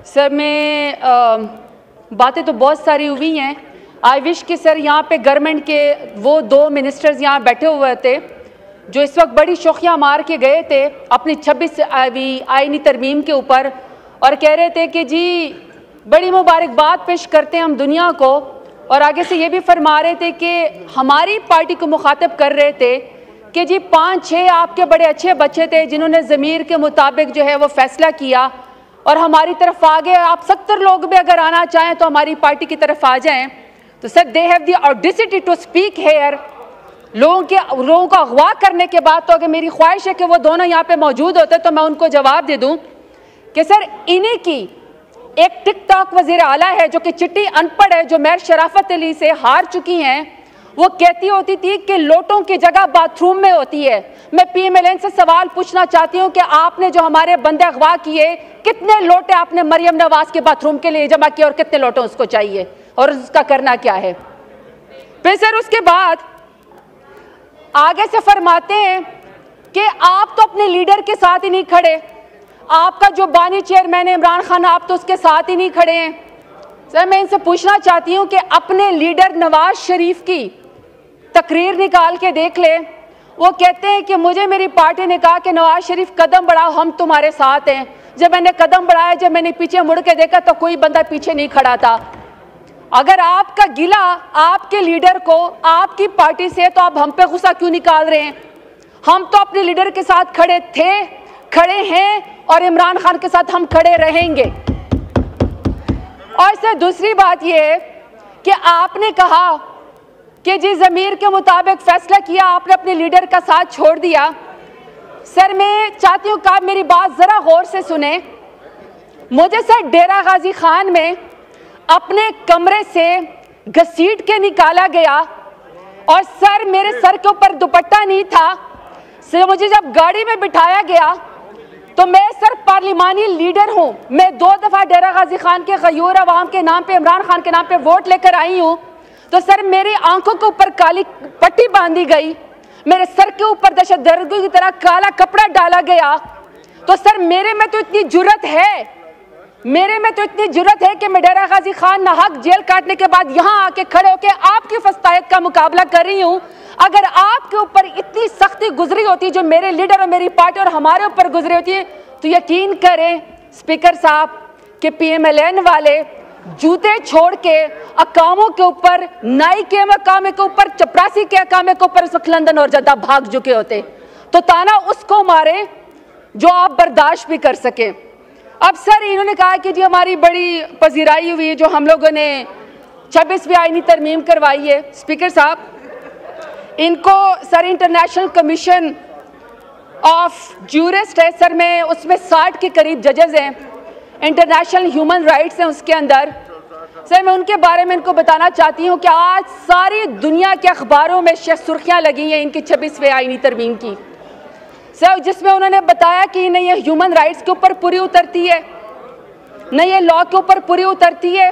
Sir बातें तो बहुत सारी हुई हैं। आई विश कि सर यहाँ पे गवर्नमेंट के वो 2 मिनिस्टर्स यहाँ बैठे हुए थे जो इस वक्त बड़ी शोखियाँ मार के गए थे अपनी 26वीं आईनी तरमीम के ऊपर और कह रहे थे कि जी बड़ी मुबारकबाद पेश करते हैं हम दुनिया को, और आगे से ये भी फरमा रहे थे कि हमारी पार्टी को मुखातब कर रहे थे कि जी 5-6 आपके बड़े अच्छे बच्चे थे जिन्होंने ज़मीर के मुताबिक जो है वो फैसला किया और हमारी तरफ आ गए। आप 70 लोग भी अगर आना चाहें तो हमारी पार्टी की तरफ आ जाएं। तो sir they have the audacity to speak here. लोगों को अगवा करने के बाद तो अगर मेरी ख्वाहिश है कि वो दोनों यहाँ पे मौजूद होते तो मैं उनको जवाब दे दूं कि सर इन्हीं की एक टिकटॉक वज़ीर आला है जो कि चिट्टी अनपढ़ है, जो मेयर शराफत अली से हार चुकी हैं। वो कहती होती थी कि लोटों की जगह बाथरूम में होती है। मैं PMLN से सवाल पूछना चाहती हूँ कि आपने जो हमारे बंदे अगवा किए, कितने लोटे आपने मरियम नवाज के बाथरूम के लिए जमा किए और कितने लोटे उसको चाहिए और उसका करना क्या है। फिर सर उसके बाद आगे से फरमाते हैं कि आप तो अपने लीडर के साथ ही नहीं खड़े, आपका जो बानी चेयरमैन है इमरान खान, आप तो उसके साथ ही नहीं खड़े हैं। सर मैं इनसे पूछना चाहती हूँ कि अपने लीडर नवाज शरीफ की तकरीर निकाल के देख ले। वो कहते हैं कि मुझे मेरी पार्टी ने कहा कि नवाज शरीफ कदम बढ़ाओ, हम तुम्हारे साथ हैं। जब मैंने कदम बढ़ाया, जब मैंने पीछे मुड़ के देखा तो कोई बंदा पीछे नहीं खड़ा था। अगर आपका गिला आपके लीडर को आपकी पार्टी से, तो आप हम पे गुस्सा क्यों निकाल रहे हैं? हम तो अपने लीडर के साथ खड़े थे, खड़े हैं और इमरान खान के साथ हम खड़े रहेंगे। और सर दूसरी बात यह है कि आपने कहा कि जी ज़मीर के मुताबिक फैसला किया, आपने अपने लीडर का साथ छोड़ दिया। सर मैं चाहती हूँ कि आप मेरी बात ज़रा गौर से सुने। मुझे सर डेरा गाजी खान में अपने कमरे से घसीट के निकाला गया और सर मेरे सर के ऊपर दुपट्टा नहीं था। सर मुझे जब गाड़ी में बिठाया गया तो मैं सर पार्लिमानी लीडर हूँ। मैं 2 दफ़ा डेरा गाजी खान के गयूर अवाम के नाम पे, इमरान खान के नाम पे वोट लेकर आई हूँ। तो सर मेरी आंखों के ऊपर काली पट्टी बांधी गई, मेरे सर के ऊपर दहशतगर्दों की तरह काला कपड़ा डाला गया। तो सर मेरे में तो इतनी जुर्रत है कि मैं डेरा गाजी खान नाहक जेल काटने के बाद यहाँ आके खड़े होकर आपकी फस्तायत का मुकाबला कर रही हूँ। अगर आपके ऊपर इतनी सख्ती गुजरी होती जो मेरे लीडर और मेरी पार्टी और हमारे ऊपर गुजरी होती है, तो यकीन करें स्पीकर साहब कि PMLN वाले जूते छोड़ के अकामों के ऊपर, नाई के मकामे के ऊपर, चपरासी के अकामे के ऊपर इस वक्त लंदन और जद्दा भाग चुके होते। तो ताना उसको मारे जो आप बर्दाश्त भी कर सके। अब सर इन्होंने कहा कि जी हमारी बड़ी पजीराई हुई है जो हम लोगों ने 26वीं आईनी तरमीम करवाई है। स्पीकर साहब इनको sir international commission of jurist है सर, में उसमें 60 के करीब जजेस हैं, इंटरनेशनल ह्यूमन राइट्स हैं उसके अंदर। सर मैं उनके बारे में इनको बताना चाहती हूँ कि आज सारी दुनिया के अखबारों में सुर्खियाँ लगी हैं इनकी 26वीं आईनी तरमीम की सर, जिसमें उन्होंने बताया कि नहीं ये ह्यूमन राइट्स के ऊपर पूरी उतरती है, नहीं ये लॉ के ऊपर पूरी उतरती है।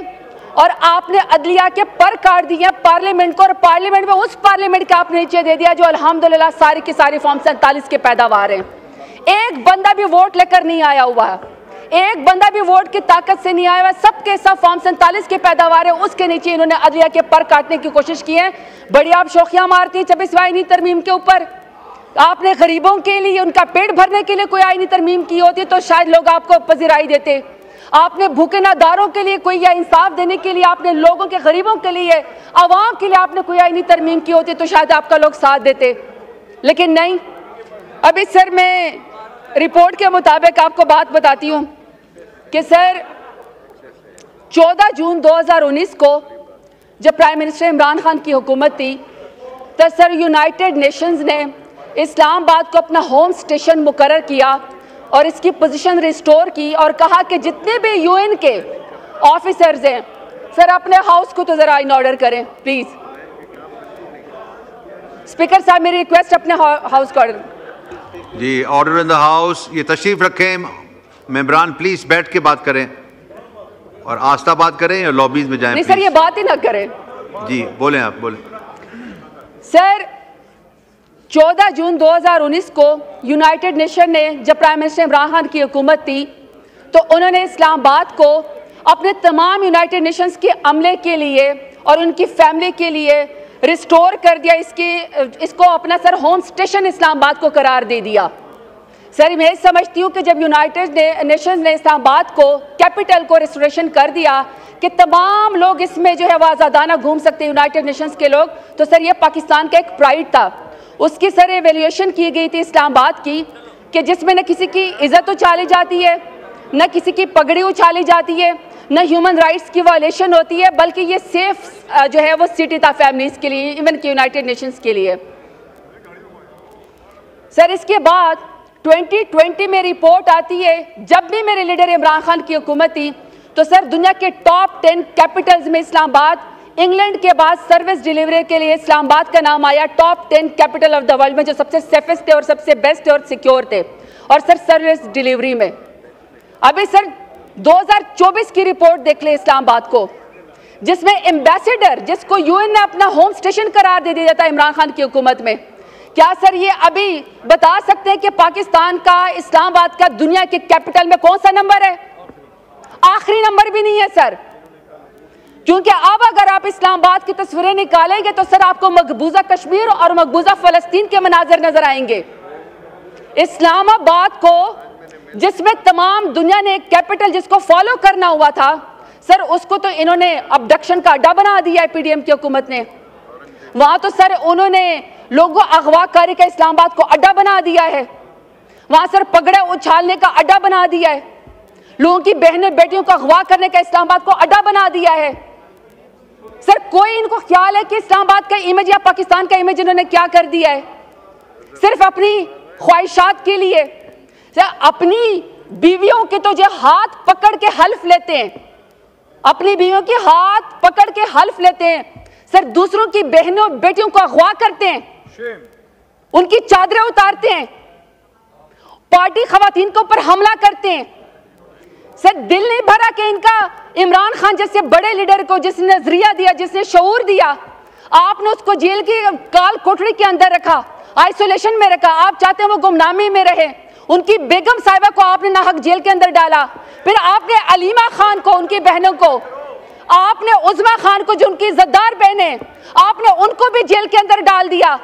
और आपने अदलिया के पर काट दिए पार्लियामेंट को, और पार्लियामेंट में उस पार्लियामेंट का आपने नीचे दे दिया जो अल्हम्दुलिल्लाह सारी की सारी फॉर्म 47 के पैदावार हैं। एक बंदा भी वोट लेकर नहीं आया हुआ, एक बंदा भी वोट की ताकत से नहीं आया हुआ, सबके सब फॉर्म 47 के पैदावार है। उसके नीचे इन्होंने अदलिया के पर काटने की कोशिश की है। बड़ी आप शोखियां मारती हैं 26वीं आईनी तरमीम के ऊपर। आपने गरीबों के लिए, उनका पेट भरने के लिए कोई आईनी तरमीम की होती तो शायद लोग आपको पजीराई देते। आपने भूखे नादारों के लिए कोई, या इंसाफ देने के लिए आपने लोगों के, गरीबों के लिए, आवाम के लिए आपने कोई आईनी तरमीम की होती तो शायद आपका लोग साथ देते, लेकिन नहीं। अभी सर मैं रिपोर्ट के मुताबिक आपको बात बताती हूँ कि सर 14 जून 2019 को जब प्राइम मिनिस्टर इमरान खान की हुकूमत थी तो सर यूनाइटेड नेशंस ने इस्लामाबाद को अपना होम स्टेशन मुकर्रर किया और इसकी पोजीशन रिस्टोर की और कहा कि जितने भी UN के ऑफिसर्स हैं सर अपने हाउस को तो ज़रा इन ऑर्डर करें प्लीज़। स्पीकर साहब मेरी रिक्वेस्ट अपने हाउस को ऑर्डर। जी ऑर्डर इन द हाउस। ये तशरीफ रखें मेंबरान, प्लीज बैठ के बात करें और आस्था बात करें या लॉबीज में जाएं। नहीं सर ये बात ही ना करें। जी बोलें, आप बोलें। सर 14 जून 2019 को यूनाइटेड नेशन ने जब प्राइम मिनिस्टर इमरान खान की हुकूमत थी तो उन्होंने इस्लामाबाद को अपने तमाम यूनाइटेड नेशंस के अमले के लिए और उनकी फैमिली के लिए रिस्टोर कर दिया। इसको अपना सर होम स्टेशन इस्लामाबाद को करार दे दिया। सर मैं समझती हूँ कि जब यूनाइटेड नेशंस ने इस्लामाबाद को कैपिटल को रिस्टोरेशन कर दिया कि तमाम लोग इसमें जो है वह आज़ादाना घूम सकते हैं यूनाइटेड नेशंस के लोग, तो सर ये पाकिस्तान का एक प्राइड था। उसकी सर एवेल्यूएशन की गई थी इस्लामाबाद की कि जिसमें न किसी की इज्जत उछाली जाती है, न किसी की पगड़ी उछाली जाती है, न ह्यूमन राइट्स की वायलेशन होती है, बल्कि ये सेफ जो है वो सिटी था फैमिलीज के लिए, इवन कि यूनाइटेड नेशंस के लिए। सर इसके बाद 2020 में रिपोर्ट आती है, जब भी मेरे लीडर इमरान खान की हुकूमत थी तो सर दुनिया के टॉप 10 कैपिटल्स में इस्लामाबाद, इंग्लैंड के बाद सर्विस डिलीवरी के लिए इस्लामाबाद का नाम आया top 10 capital of the world में, जो सबसे सेफेस्ट थे और सबसे बेस्ट थे और सिक्योर थे। और सर सर्विस डिलीवरी में अभी सर 2024 की रिपोर्ट देख ले इस्लामाबाद को, जिसमें एम्बेसडर जिसको यूएन ने अपना होम स्टेशन करार दे दिया था इमरान खान की हुकूमत में, क्या सर ये अभी बता सकते हैं कि पाकिस्तान का इस्लामाबाद का दुनिया के कैपिटल में कौन सा नंबर है? आखिरी नंबर भी नहीं है सर। क्योंकि अब अगर आप इस्लामाबाद की तस्वीरें निकालेंगे तो सर आपको मकबूजा कश्मीर और मकबूजा फलस्तीन के मनाजर नजर आएंगे। इस्लामाबाद को जिसमें तमाम दुनिया ने एक कैपिटल जिसको फॉलो करना हुआ था सर, उसको तो इन्होंने अबडक्शन का अड्डा बना दिया है पीडीएम की हुकूमत ने। वहां तो सर उन्होंने लोगों अगवाकारी का इस्लामाबाद को अड्डा बना दिया है। वहां सर पगड़े उछालने का अड्डा बना दिया है, लोगों की बहनों बेटियों को अगवा करने का इस्लामाबाद को अड्डा बना दिया है। सर कोई इनको ख्याल है कि इस्लामाबाद का इमेज या पाकिस्तान का इमेज इन्होंने क्या कर दिया है? सिर्फ अपनी ख्वाहिशात के लिए अपनी बीवियों के तो जो हाथ पकड़ के हल्फ लेते हैं, अपनी बीवियों के हाथ पकड़ के हल्फ लेते हैं, सर दूसरों की बहनों बेटियों को अगवा करते हैं, उनकी चादरें उतारते हैं, पार्टी खवातीन के ऊपर हमला करते हैं। सर दिल नहीं भरा कि इनका इमरान खान जैसे बड़े लीडर को जिसने नजरिया दिया, जिसने शऊर दिया, आपने उसको जेल की काल कोठरी के अंदर रखा, आइसोलेशन में रखा। आप चाहते हैं वो गुमनामी में रहे। उनकी बेगम साहिबा को आपने नाहक जेल के अंदर डाला, फिर आपने अलीमा खान को, उनकी बहनों को, आपने उज़मा खान को जो उनकी इज्जतदार बहनें, आपने उनको भी जेल के अंदर डाल दिया।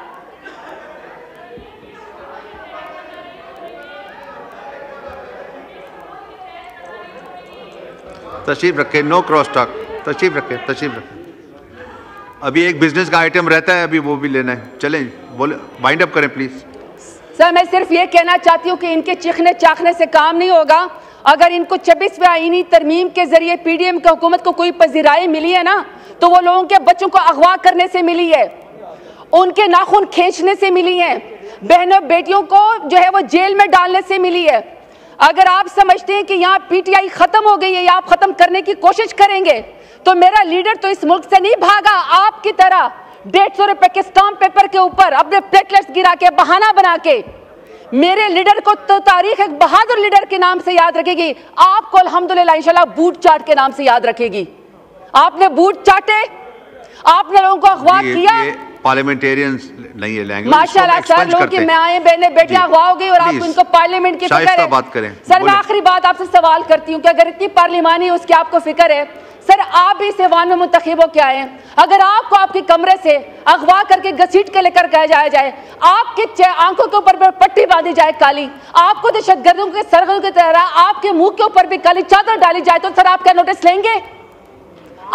तशरीफ रखें, नो क्रॉस टॉक, तशरीफ रखें, तशरीफ रखें। अभी एक बिजनेस का आइटम रहता है, अभी वो भी लेना है। चलें, बोले, वाइंड अप करें प्लीज। सर मैं सिर्फ ये कहना चाहती हूँ कि इनके चिखने चाखने से काम नहीं होगा। अगर इनको 26वें आईनी तरमीम के जरिए पीडीएम की हुकूमत को कोई पजीराई मिली है ना, तो वो लोगों के बच्चों को अगवा करने से मिली है, उनके नाखून खींचने से मिली है, बहनों बेटियों को जो है वो जेल में डालने से मिली है। अगर आप समझते हैं कि यहाँ पीटीआई खत्म हो गई है या आप खत्म करने की कोशिश करेंगे, तो मेरा लीडर तो इस मुल्क से नहीं भागा आपकी तरह 150 रुपए के स्टाम्प पेपर के ऊपर अपने प्लेटलेट्स गिरा के बहाना बना के। मेरे लीडर को तो तारीख एक बहादुर लीडर के नाम से याद रखेगी, आपको अल्हम्दुलिल्लाह इंशाल्लाह बूट चाट के नाम से याद रखेगी। आपने बूट चाटे, आपने लोगों को अगवा किया। पार्लियामेंटेरियंस नहीं है लैंग्वेज, माशाल्लाह सर, लोगों की माएं बहनें बेटियां अगवा हो गई और आप इनको पार्लियामेंट की फिक्र है। बात करें सर, मैं आखिरी बात आपसे सवाल करती हूँ कि अगर इतनी पार्लिमानी उसकी आपको फिक्र है, सर आप भी इस ऐवान में मुंतखब होके आए हैं। अगर आपको आपके कमरे से अगवा करके घसीट के लेकर गया जाए, आपके आंखों के ऊपर पट्टी बांधी जाए काली, आपको दहशतगर्दों के सरगों की तरह आपके मुंह के ऊपर भी काली चादर डाली जाए, तो सर आप क्या नोटिस लेंगे?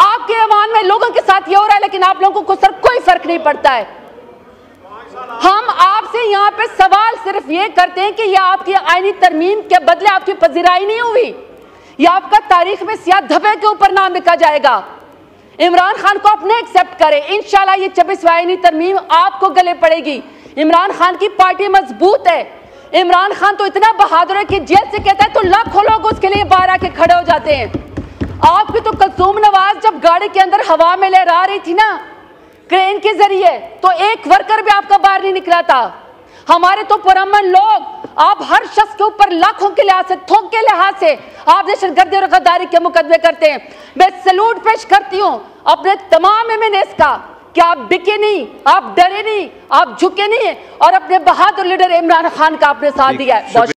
आपके ऐवान में लोगों के साथ ये हो रहा है, लेकिन आप लोगों को सर कोई फर्क नहीं पड़ता है। हम आपसे यहाँ पे सवाल सिर्फ ये करते हैं कि यह आपकी आईनी तरमीम के बदले आपकी पजीराई नहीं हुई, यह आपका तारीख में सियाह धब्बे के ऊपर नाम लिखा जाएगा। इमरान खान को अपने एक्सेप्ट करें, इंशाल्लाह ये 26वीं आईनी तरमीम आपको गले पड़ेगी। इमरान खान की पार्टी मजबूत है। इमरान खान तो इतना बहादुर है कि जेल से कहता है तो लाखों लोग उसके लिए बाहर आके खड़े हो जाते हैं। आपकी तो कलसूम नवाज जब गाड़ी के अंदर हवा में लहरा रही थी ना क्रेन के जरिए, तो एक वर्कर भी आपका बाहर नहीं निकला था। हमारे तो पुरअमन लोग, आप हर शख्स के ऊपर लाखों के लिहाज से, थोक के लिहाज से आप दहशतगर्दी और गद्दारी के मुकदमे करते हैं। मैं सैल्यूट पेश करती हूँ अपने तमाम एमएनएस का कि आप बिके नहीं, आप डरे नहीं, आप झुके नहीं, और अपने बहादुर लीडर इमरान खान का आपने साथ दिया है।